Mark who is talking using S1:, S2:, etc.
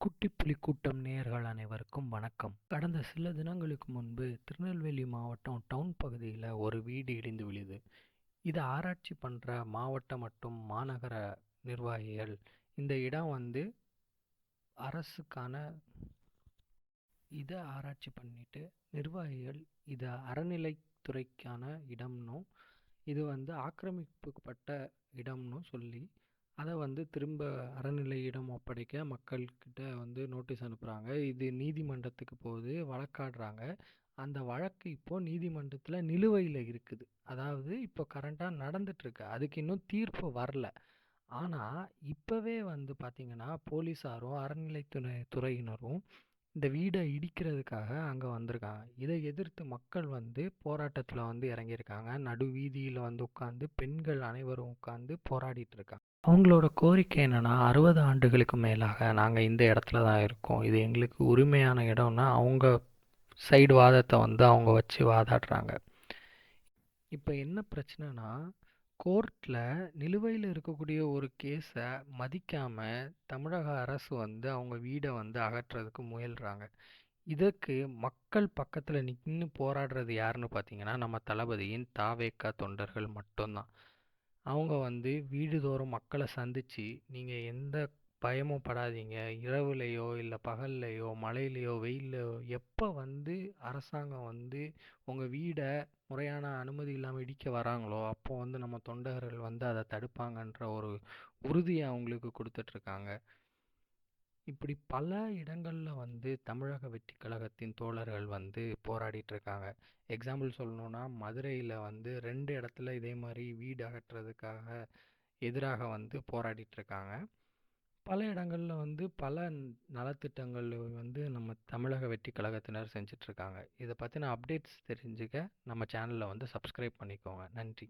S1: குட்டி புலி கூட்டம் நேயர்கள் அனைவருக்கும் வணக்கம். கடந்த சில தினங்களுக்கு முன்பு திருநெல்வேலி மாவட்டம் டவுன் பகுதியில் ஒரு வீடு இடிந்து விழுது. இதை ஆராய்ச்சி பண்ணுற மாவட்ட மற்றும் மாநகர நிர்வாகிகள் இந்த இடம் அரசுக்கான இதை ஆராய்ச்சி பண்ணிட்டு நிர்வாகிகள் இதை அறநிலைத்துறைக்கான இடம்னும் இது ஆக்கிரமிப்புப்பட்ட இடம்னு சொல்லி அதை திரும்ப அறநிலையிடம் ஒப்படைக்க மக்கள்கிட்ட நோட்டீஸ் அனுப்புகிறாங்க. இது நீதிமன்றத்துக்கு போகுது, வழக்காடுறாங்க. அந்த வழக்கு இப்போ நீதிமன்றத்தில் நிலுவையில் இருக்குது. அதாவது இப்போ கரண்டாக நடந்துட்டுருக்கு. அதுக்கு இன்னும் தீர்ப்பு வரல. ஆனால் இப்போவே பார்த்தீங்கன்னா போலீஸாரும் துறையினரும் இந்த வீடை இடிக்கிறதுக்காக அங்கே வந்திருக்காங்க. இதை எதிர்த்து மக்கள் போராட்டத்தில் இறங்கியிருக்காங்க. நடு வீதியில் உட்காந்து பெண்கள் அனைவரும் உட்காந்து போராடிட்டு இருக்காங்க. அவங்களோட கோரிக்கை என்னன்னா, 60 ஆண்டுகளுக்கு மேலாக நாங்கள் இந்த இடத்துல தான் இருக்கோம், இது எங்களுக்கு உரிமையான இடம்னா அவங்க சைடு வாதத்தை அவங்க வச்சு வாதாடுறாங்க. இப்போ என்ன பிரச்சனைனா, கோர்ட்டில் நிலுவையில் இருக்கக்கூடிய ஒரு கேஸை மதிக்காமல் தமிழக அரசு அவங்க வீடை அகற்றுறதுக்கு முயல்கிறாங்க. இதற்கு மக்கள் பக்கத்தில் நின்று போராடுறது யாருன்னு பார்த்தீங்கன்னா, நம்ம தளபதியின் தாவேக்கா தொண்டர்கள் மட்டும்தான். அவங்க வீடுதோறும் மக்களை சந்தித்து, நீங்கள் எந்த பயமும் படாதீங்க, இரவுலையோ இல்லை பகல்லையோ மழையிலையோ வெயில்லையோ எப்போ அரசாங்கம் உங்கள் வீடை முறையான அனுமதி இல்லாமல் இடிக்க வராங்களோ அப்போ நம்ம தொண்டர்கள் அதை தடுப்பாங்கன்ற ஒரு உறுதியை அவங்களுக்கு கொடுத்துட்ருக்காங்க. இப்படி பல இடங்களில் தமிழக வெற்றி கழகத்தின் தோழர்கள் போராடிட்டு இருக்காங்க. எக்ஸாம்பிள் சொல்லணுன்னா, மதுரையில் 2 இடத்துல இதே மாதிரி வீடு அகற்றுறதுக்காக எதிராக போராடிட்டு இருக்காங்க. பல இடங்களில் பல நலத்திட்டங்கள் நம்ம தமிழக வெற்றி கழகத்தினர் செஞ்சிட்ருக்காங்க. இதை பற்றின அப்டேட்ஸ் தெரிஞ்சுக்க நம்ம சேனலை சப்ஸ்கிரைப் பண்ணிக்கோங்க. நன்றி.